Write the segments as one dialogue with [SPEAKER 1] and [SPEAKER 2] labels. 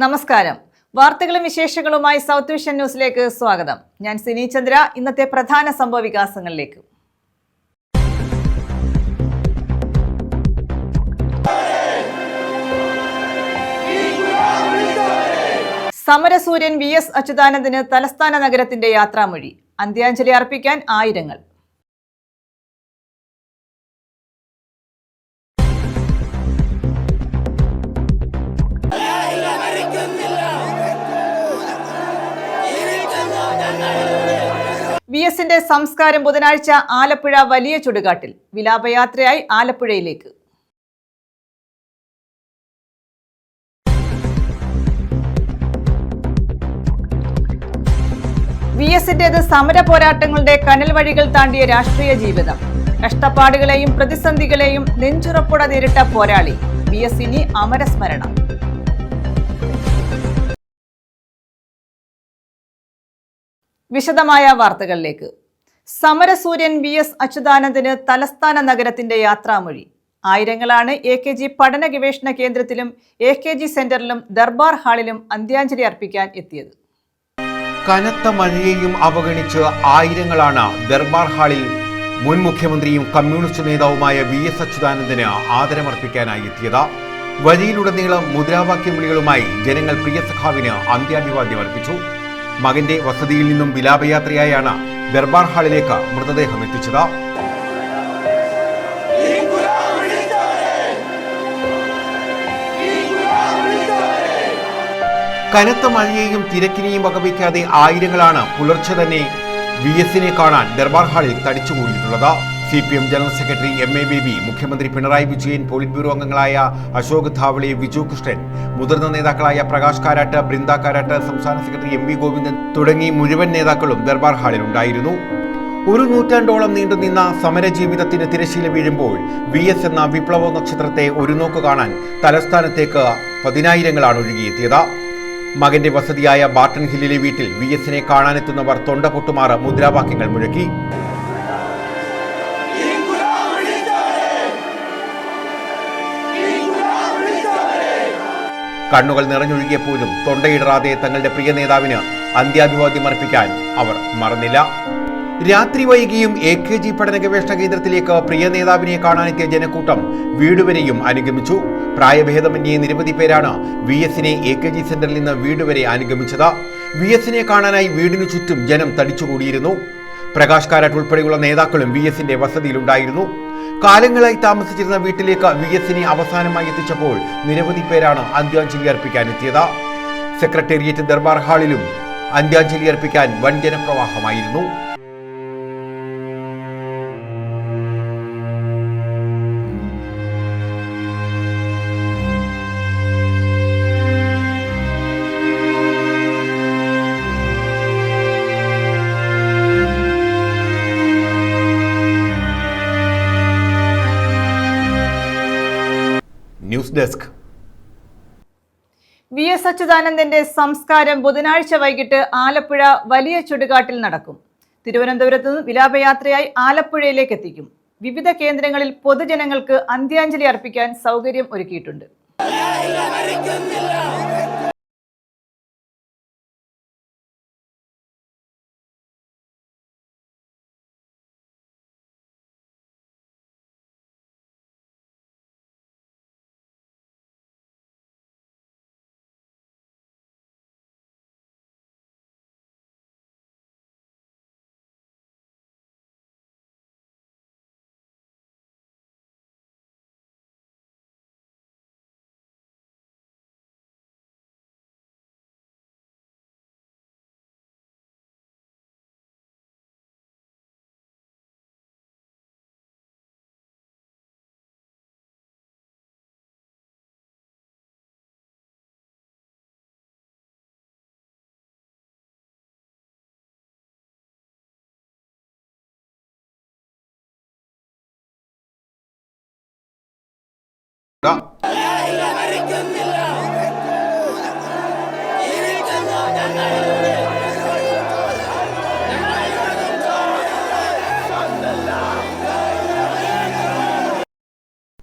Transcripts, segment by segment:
[SPEAKER 1] നമസ്കാരം. വാർത്തകളും വിശേഷങ്ങളുമായി സൗത്ത് വിഷൻ ന്യൂസിലേക്ക് സ്വാഗതം. ഞാൻ സിനി ചന്ദ്ര. ഇന്നത്തെ പ്രധാന സംഭവ വികാസങ്ങളിലേക്ക്. സമരസൂര്യൻ VS അച്യുതാനന്ദന് തലസ്ഥാന നഗരത്തിന്റെ യാത്രാമൊഴി. അന്ത്യാഞ്ജലി അർപ്പിക്കാൻ ആയിരങ്ങൾ. VSന്റെ സംസ്കാരം ബുധനാഴ്ച ആലപ്പുഴ വലിയ ചുടുകാട്ടിൽ. വിലാപയാത്രയായി ആലപ്പുഴയിലേക്ക്. VSന്റേത് സമര പോരാട്ടങ്ങളുടെ കനൽ വഴികൾ താണ്ടിയ രാഷ്ട്രീയ ജീവിതം. കഷ്ടപ്പാടുകളെയും പ്രതിസന്ധികളെയും നെഞ്ചുറപ്പോടെ നേരിട്ട പോരാളി. VS ഇനി അമരസ്മരണം. വിശദമായ വാർത്തകളിലേക്ക്. സമരസൂര്യൻ VS അച്യുതാനന്ദന് തലസ്ഥാന നഗരത്തിന്റെ യാത്രാമൊഴി. ആയിരങ്ങളാണ് AKG പഠന ഗവേഷണ കേന്ദ്രത്തിലും AKG സെന്ററിലും ദർബാർ ഹാളിലും അന്ത്യാഞ്ജലി അർപ്പിക്കാൻ എത്തിയത്.
[SPEAKER 2] കനത്ത മഴയെയും അവഗണിച്ച് ആയിരങ്ങളാണ് ദർബാർ ഹാളിൽ മുൻ മുഖ്യമന്ത്രിയും കമ്മ്യൂണിസ്റ്റ് നേതാവുമായ VS അച്യുതാനന്ദന് ആദരമർപ്പിക്കാനായി എത്തിയത്. വഴിയിലുടനീളം മുദ്രാവാക്യം വിളികളുമായി ജനങ്ങൾ പ്രിയ സഖാവിന് അന്ത്യാഭിവാദ്യം അർപ്പിച്ചു. മകന്റെ വസതിയിൽ നിന്നും വിലാപയാത്രയായാണ് ദർബാർ ഹാളിലേക്ക് മൃതദേഹം എത്തിച്ചത്. കനത്ത മഴയെയും തിരക്കിനെയും വകവയ്ക്കാതെ ആയിരങ്ങളാണ് പുലർച്ചെ തന്നെ VSനെ കാണാൻ ദർബാർ ഹാളിൽ തടിച്ചുകൂടിയിട്ടുള്ളത്. CPM general secretary MA baby, മുഖ്യമന്ത്രി പിണറായി വിജയൻ, പോളിറ്റ് ബ്യൂറോ അംഗങ്ങളായ അശോക് ധാവളെ, വിജു കൃഷ്ണൻ, മുതിർന്ന നേതാക്കളായ പ്രകാശ് കാരാട്ട്, ബൃന്ദ കാരാട്ട്, സംസ്ഥാന സെക്രട്ടറി MV ഗോവിന്ദൻ തുടങ്ങി മുഴുവൻ നേതാക്കളും ദർബാർ ഹാളിൽ ഉണ്ടായിരുന്നു. ഒരു നൂറ്റാണ്ടോളം നീണ്ടുനിന്ന സമരജീവിതത്തിന് തിരശ്ശീല വീഴുമ്പോൾ VS എന്ന വിപ്ലവ നക്ഷത്രത്തെ ഒരു നോക്ക് കാണാൻ തലസ്ഥാനത്തേക്ക് പതിനായിരങ്ങളാണ് ഒഴുകിയെത്തിയത്. മകന്റെ വസതിയായ ബാർട്ടൺ ഹില്ലിലെ വീട്ടിൽ VSനെ കാണാനെത്തുന്നവർ തൊണ്ട പൊട്ടുമാറ് മുദ്രാവാക്യങ്ങൾ മുഴക്കി. കണ്ണുകൾ നിറഞ്ഞൊഴുകിയപ്പോഴും തൊണ്ടയിടറാതെ തങ്ങളുടെ പ്രിയ നേതാവിന് അന്ത്യാഭിവാദ്യം അർപ്പിക്കാൻ അവർ മറന്നില്ല. രാത്രി വൈകിയും AKG പഠന ഗവേഷണ കേന്ദ്രത്തിലേക്ക് പ്രിയ നേതാവിനെ കാണാനെത്തിയ ജനക്കൂട്ടം വീടുവരെയും അനുഗമിച്ചു. പ്രായഭേദമന്യേ നിരവധി പേരാണ് VSനെ AKG സെന്ററിൽ നിന്ന് വീടുവരെ അനുഗമിച്ചത്. VSനെ കാണാനായി വീടിനു ചുറ്റും ജനം തടിച്ചുകൂടിയിരുന്നു. പ്രകാശ് കാരാട്ട് ഉൾപ്പെടെയുള്ള നേതാക്കളും VSന്റെ വസതിയിലുണ്ടായിരുന്നു. കാലങ്ങളായി താമസിച്ചിരുന്ന വീട്ടിലേക്ക് VSനെ അവസാനമായി എത്തിച്ചപ്പോൾ നിരവധി പേരാണ് അന്ത്യാഞ്ജലി അർപ്പിക്കാനെത്തിയത്. സെക്രട്ടേറിയറ്റ് ദർബാർ ഹാളിലും അന്ത്യാഞ്ജലി അർപ്പിക്കാൻ വൻ ജനപ്രവാഹമായിരുന്നു. News desk.
[SPEAKER 1] VS അച്യുതാനന്ദന്റെ സംസ്കാരം ബുധനാഴ്ച വൈകിട്ട് ആലപ്പുഴ വലിയ ചുടുകാട്ടിൽ നടക്കും. തിരുവനന്തപുരത്ത് നിന്ന് വിലാപയാത്രയായി ആലപ്പുഴയിലേക്ക് എത്തിക്കും. വിവിധ കേന്ദ്രങ്ങളിൽ പൊതുജനങ്ങൾക്ക് അന്ത്യാഞ്ജലി അർപ്പിക്കാൻ സൗകര്യം ഒരുക്കിയിട്ടുണ്ട്.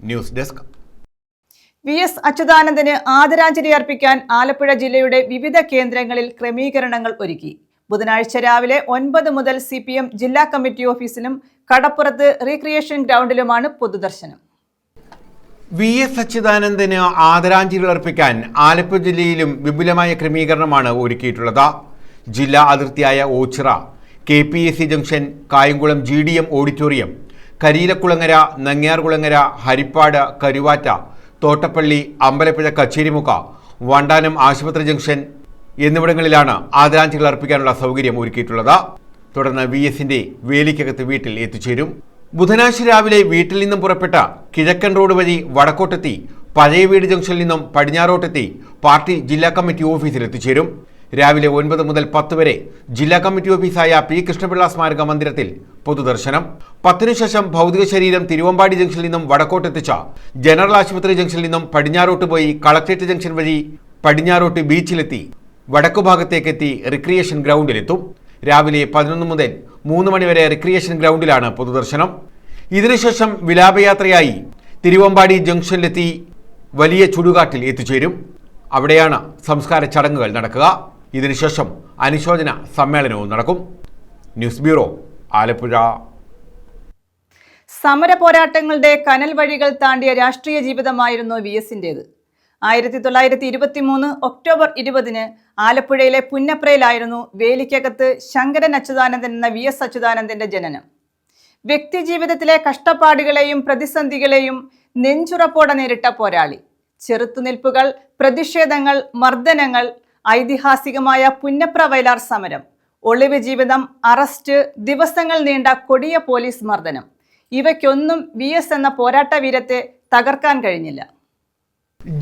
[SPEAKER 2] News desk.
[SPEAKER 1] VS അച്യുതാനന്ദന് ആദരാഞ്ജലി അർപ്പിക്കാൻ ആലപ്പുഴ ജില്ലയുടെ വിവിധ കേന്ദ്രങ്ങളിൽ ക്രമീകരണങ്ങൾ ഒരുക്കി. ബുധനാഴ്ച രാവിലെ 9 മുതൽ CPM ജില്ലാ കമ്മിറ്റി ഓഫീസിലും കടപ്പുറത്ത് റീക്രിയേഷൻ ഗ്രൗണ്ടിലുമാണ് പൊതുദർശനം.
[SPEAKER 2] VS അച്യുതാനന്ദന് ആദരാഞ്ജലി അർപ്പിക്കാൻ ആലപ്പുഴ ജില്ലയിലും വിപുലമായ ക്രമീകരണമാണ് ഒരുക്കിയിട്ടുള്ളത്. ജില്ലാ അതിർത്തിയായ Ochira, KPSC junction, Kayamkulam GDM auditorium, Kariyilakulangara, Nangiarkulangara, Haripad, Karuvatta, Thottappally, Ambalappuzha Kacherimukku, Vandanam ആശുപത്രി ജംഗ്ഷൻ എന്നിവിടങ്ങളിലാണ് ആദരാഞ്ജലികൾ അർപ്പിക്കാനുള്ള സൗകര്യം ഒരുക്കിയിട്ടുള്ളത്. തുടർന്ന് VSന്റെ വേലിക്കകത്ത് വീട്ടിൽ എത്തിച്ചേരും. ബുധനാഴ്ച രാവിലെ വീട്ടിൽ നിന്നും പുറപ്പെട്ട കിഴക്കൻ റോഡ് വഴി വടക്കോട്ടെത്തി പഴയ വീട് ജംഗ്ഷനിൽ നിന്നും പടിഞ്ഞാറോട്ടെത്തി പാർട്ടി ജില്ലാ കമ്മിറ്റി ഓഫീസിൽ എത്തിച്ചേരും. രാവിലെ 9 മുതൽ 10 വരെ ജില്ലാ കമ്മിറ്റി ഓഫീസായ P. കൃഷ്ണപിള്ള സ്മാരക മന്ദിരത്തിൽ പൊതുദർശനം. 10 ശേഷം ഭൗതിക ശരീരം തിരുവമ്പാടി ജംഗ്ഷനിൽ നിന്നും വടക്കോട്ടെത്തിച്ച ജനറൽ ആശുപത്രി ജംഗ്ഷനിൽ നിന്നും പടിഞ്ഞാറോട്ട് പോയി കളക്ട്രേറ്റ് ജംഗ്ഷൻ വഴി പടിഞ്ഞാറോട്ട് ബീച്ചിലെത്തി വടക്കുഭാഗത്തേക്കെത്തി റിക്രിയേഷൻ ഗ്രൗണ്ടിലെത്തും. രാവിലെ 11 മുതൽ 3 മണിവരെ റിക്രിയേഷൻ ഗ്രൗണ്ടിലാണ് പൊതുദർശനം. ഇതിനുശേഷം വിലാപയാത്രയായി തിരുവമ്പാടി ജംഗ്ഷനിലെത്തി വലിയ ചുടുകാട്ടിൽ എത്തിച്ചേരും. അവിടെയാണ് സംസ്കാര ചടങ്ങുകൾ നടക്കുക. ഇതിനുശേഷം അനുശോചന സമ്മേളനവും നടക്കും. News bureau, Alappuzha.
[SPEAKER 1] സമര പോരാട്ടങ്ങളുടെ കനൽ വഴികൾ താണ്ടിയ രാഷ്ട്രീയ ജീവിതമായിരുന്നു VSന്റേത്. 1923 ഒക്ടോബർ 20 ആലപ്പുഴയിലെ പുന്നപ്രയിലായിരുന്നു വേലിക്കകത്ത് ശങ്കരൻ അച്യുതാനന്ദൻ എന്ന VS അച്യുതാനന്ദന്റെ ജനനം. വ്യക്തിജീവിതത്തിലെ കഷ്ടപ്പാടുകളെയും പ്രതിസന്ധികളെയും നെഞ്ചുറപ്പോടെ നേരിട്ട പോരാളി. ചെറുത്തുനിൽപ്പുകൾ, പ്രതിഷേധങ്ങൾ, മർദ്ദനങ്ങൾ, ഐതിഹാസികമായ പുന്നപ്ര വയലാർ സമരം, ഒളിവ് ജീവിതം, അറസ്റ്റ്, ദിവസങ്ങൾ നീണ്ട കൊടിയ പോലീസ് മർദ്ദനം, ഇവയ്ക്കൊന്നും VS എന്ന പോരാട്ട വീരത്തെ തകർക്കാൻ കഴിഞ്ഞില്ല.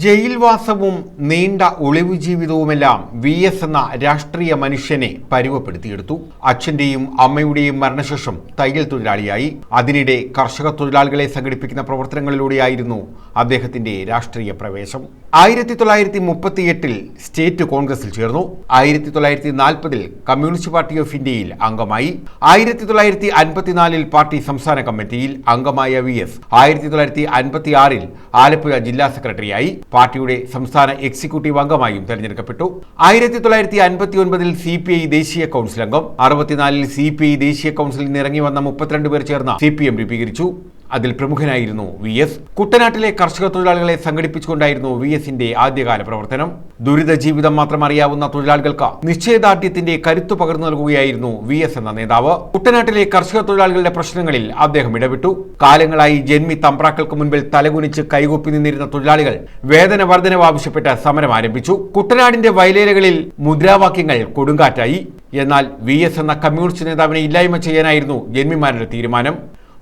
[SPEAKER 2] ജയിൽവാസവും നീണ്ട ഒളിവു ജീവിതവുമെല്ലാം VS എന്ന രാഷ്ട്രീയ മനുഷ്യനെ പരുവപ്പെടുത്തിയെടുത്തു. അച്ഛന്റെയും അമ്മയുടെയും മരണശേഷം തയ്യൽ തൊഴിലാളിയായി. അതിനിടെ കർഷക തൊഴിലാളികളെ സംഘടിപ്പിക്കുന്ന പ്രവർത്തനങ്ങളിലൂടെയായിരുന്നു അദ്ദേഹത്തിന്റെ രാഷ്ട്രീയ പ്രവേശം. 1938 സ്റ്റേറ്റ് കോൺഗ്രസിൽ ചേർന്നു. 1940 കമ്മ്യൂണിസ്റ്റ് പാർട്ടി ഓഫ് ഇന്ത്യയിൽ അംഗമായി. 1954 പാർട്ടി സംസ്ഥാന കമ്മിറ്റിയിൽ അംഗമായ VS 1956 ആലപ്പുഴ ജില്ലാ സെക്രട്ടറിയായി. പാർട്ടിയുടെ സംസ്ഥാന എക്സിക്യൂട്ടീവ് അംഗമായും തെരഞ്ഞെടുക്കപ്പെട്ടു. 1959 CPI ദേശീയ കൗൺസിൽ അംഗം. 64 CPI ദേശീയ കൗൺസിലിൽ നിന്ന് ഇറങ്ങി വന്ന 32 പേർ ചേർന്ന് CPM രൂപീകരിച്ചു. അതിൽ പ്രമുഖനായിരുന്നു VS. കുട്ടനാട്ടിലെ കർഷക തൊഴിലാളികളെ സംഘടിപ്പിച്ചുകൊണ്ടായിരുന്നു VSന്റെ ആദ്യകാല പ്രവർത്തനം. ദുരിത ജീവിതം മാത്രം അറിയാവുന്ന തൊഴിലാളികൾക്ക് നിശ്ചയദാർഢ്യത്തിന്റെ കരുത്തു പകർന്നു നൽകുകയായിരുന്നു VS എന്ന നേതാവ്. കുട്ടനാട്ടിലെ കർഷക തൊഴിലാളികളുടെ പ്രശ്നങ്ങളിൽ അദ്ദേഹം ഇടപെട്ടു. കാലങ്ങളായി ജന്മി തമ്പ്രാക്കൾക്ക് മുൻപിൽ തലകുനിച്ച് കൈകൊപ്പി നിന്നിരുന്ന തൊഴിലാളികൾ വേതന വർധനവ് ആവശ്യപ്പെട്ട് സമരം ആരംഭിച്ചു. കുട്ടനാടിന്റെ വയലേലകളിൽ മുദ്രാവാക്യങ്ങൾ കൊടുങ്കാറ്റായി. എന്നാൽ VS എന്ന കമ്മ്യൂണിസ്റ്റ് നേതാവിനെ ഇല്ലായ്മ ചെയ്യാനായിരുന്നു ജന്മിമാരുടെ തീരുമാനം.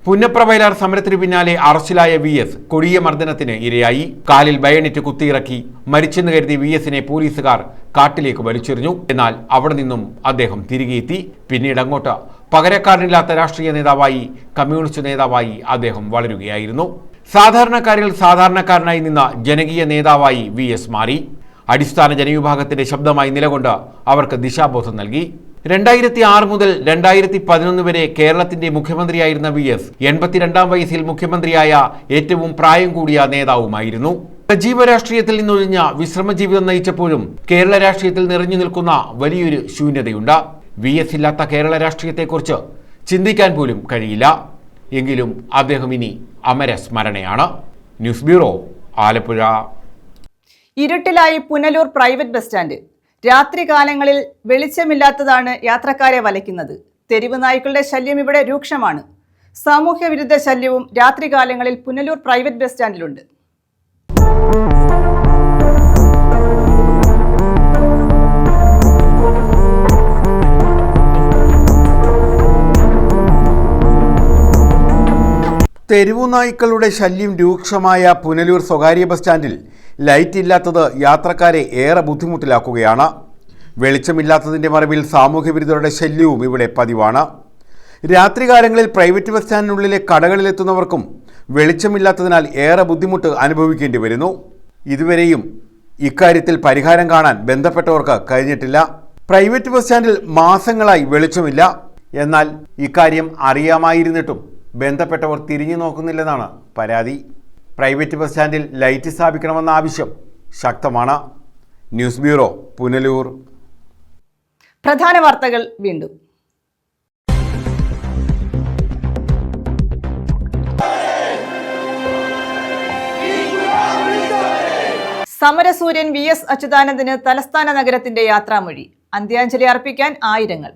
[SPEAKER 2] പുന്നപ്ര വയലാർ സമരത്തിന് പിന്നാലെ അറസ്റ്റിലായ VS കൊടിയ മർദ്ദനത്തിന് ഇരയായി. കാലിൽ ബയണിറ്റ് കുത്തിയിറക്കി മരിച്ചെന്ന് കരുതി VSനെ പോലീസുകാർ കാട്ടിലേക്ക് വലിച്ചെറിഞ്ഞു. എന്നാൽ അവിടെ നിന്നും അദ്ദേഹം തിരികെ എത്തി. പിന്നീട് അങ്ങോട്ട് പകരക്കാരനില്ലാത്ത രാഷ്ട്രീയ നേതാവായി, കമ്മ്യൂണിസ്റ്റ് നേതാവായി അദ്ദേഹം വളരുകയായിരുന്നു. സാധാരണക്കാരിൽ സാധാരണക്കാരനായി നിന്ന ജനകീയ നേതാവായി VS മാറി. അടിസ്ഥാന ജനവിഭാഗത്തിന്റെ ശബ്ദമായി നിലകൊണ്ട് അവർക്ക് ദിശാബോധം നൽകി. 2006 മുതൽ 2011 വരെ കേരളത്തിന്റെ മുഖ്യമന്ത്രിയായിരുന്ന VS 82-ാം വയസ്സിൽ മുഖ്യമന്ത്രിയായ ഏറ്റവും പ്രായം കൂടിയ നേതാവുമായിരുന്നു. സജീവ രാഷ്ട്രീയത്തിൽ നിന്നൊഴിഞ്ഞ വിശ്രമ ജീവിതം നയിച്ചപ്പോഴും കേരള രാഷ്ട്രീയത്തിൽ നിറഞ്ഞു നിൽക്കുന്ന വലിയൊരു ശൂന്യതയുണ്ട്. VS ഇല്ലാത്ത കേരള രാഷ്ട്രീയത്തെക്കുറിച്ച് ചിന്തിക്കാൻ പോലും കഴിയില്ല. എങ്കിലും അദ്ദേഹം ഇനി അമര സ്മരണയാണ്. News bureau, Alappuzha.
[SPEAKER 1] ഇരുട്ടിലായി പുനലൂർ പ്രൈവറ്റ് ബസ് സ്റ്റാൻഡ്. രാത്രികാലങ്ങളിൽ വെളിച്ചമില്ലാത്തതാണ് യാത്രക്കാരെ വലയ്ക്കുന്നത്. തെരുവ് നായ്ക്കളുടെ ശല്യം ഇവിടെ രൂക്ഷമാണ്. സാമൂഹ്യ വിരുദ്ധ ശല്യവും രാത്രികാലങ്ങളിൽ പുനലൂർ പ്രൈവറ്റ് ബസ് സ്റ്റാൻഡിലുണ്ട്.
[SPEAKER 2] തെരുവുനായ്ക്കളുടെ ശല്യം രൂക്ഷമായ പുനലൂർ സ്വകാര്യ ബസ് സ്റ്റാൻഡിൽ ലൈറ്റ് ഇല്ലാത്തത് യാത്രക്കാരെ ഏറെ ബുദ്ധിമുട്ടിലാക്കുകയാണ്. വെളിച്ചമില്ലാത്തതിൻ്റെ മറവിൽ സാമൂഹ്യവിരുദ്ധരുടെ ശല്യവും ഇവിടെ പതിവാണ്. രാത്രികാലങ്ങളിൽ പ്രൈവറ്റ് ബസ് സ്റ്റാൻഡിനുള്ളിലെ കടകളിലെത്തുന്നവർക്കും വെളിച്ചമില്ലാത്തതിനാൽ ഏറെ ബുദ്ധിമുട്ട് അനുഭവിക്കേണ്ടി വരുന്നു. ഇതുവരെയും ഇക്കാര്യത്തിൽ പരിഹാരം കാണാൻ ബന്ധപ്പെട്ടവർക്ക് കഴിഞ്ഞിട്ടില്ല. പ്രൈവറ്റ് ബസ് സ്റ്റാൻഡിൽ മാസങ്ങളായി വെളിച്ചമില്ല. എന്നാൽ ഇക്കാര്യം അറിയാമായിരുന്നിട്ടും ബന്ധപ്പെട്ടവർ തിരിഞ്ഞു നോക്കുന്നില്ലെന്നാണ് പരാതി. പ്രൈവറ്റ് ബസ് സ്റ്റാൻഡിൽ ലൈറ്റ് സ്ഥാപിക്കണമെന്ന ആവശ്യം ശക്തമാണ്. News bureau, Punalur.
[SPEAKER 1] പ്രധാന വാർത്തകൾ വീണ്ടും. സമരസൂര്യൻ VS അച്യുതാനന്ദന് തലസ്ഥാന നഗരത്തിന്റെ യാത്രാമൊഴി. അന്ത്യാഞ്ജലി അർപ്പിക്കാൻ ആയിരങ്ങൾ.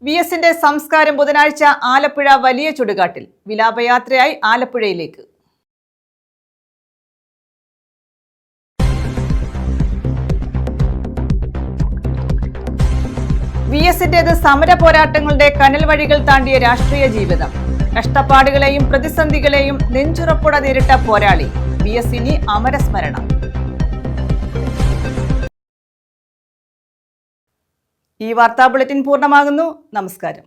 [SPEAKER 1] VSന്റെ സംസ്കാരം ബുധനാഴ്ച ആലപ്പുഴ വലിയ ചുടുകാട്ടിൽ. വിലാപയാത്രയായി ആലപ്പുഴയിലേക്ക്. VSന്റേത് സമര പോരാട്ടങ്ങളുടെ കനൽ വഴികൾ താണ്ടിയ രാഷ്ട്രീയ ജീവിതം. കഷ്ടപ്പാടുകളെയും പ്രതിസന്ധികളെയും നെഞ്ചുറപ്പോടെ നേരിട്ട പോരാളി. VS ഇനി അമരസ്മരണം. ഈ വാർത്താ ബുള്ളറ്റിൻ പൂർണ്ണമാകുന്നു. നമസ്കാരം.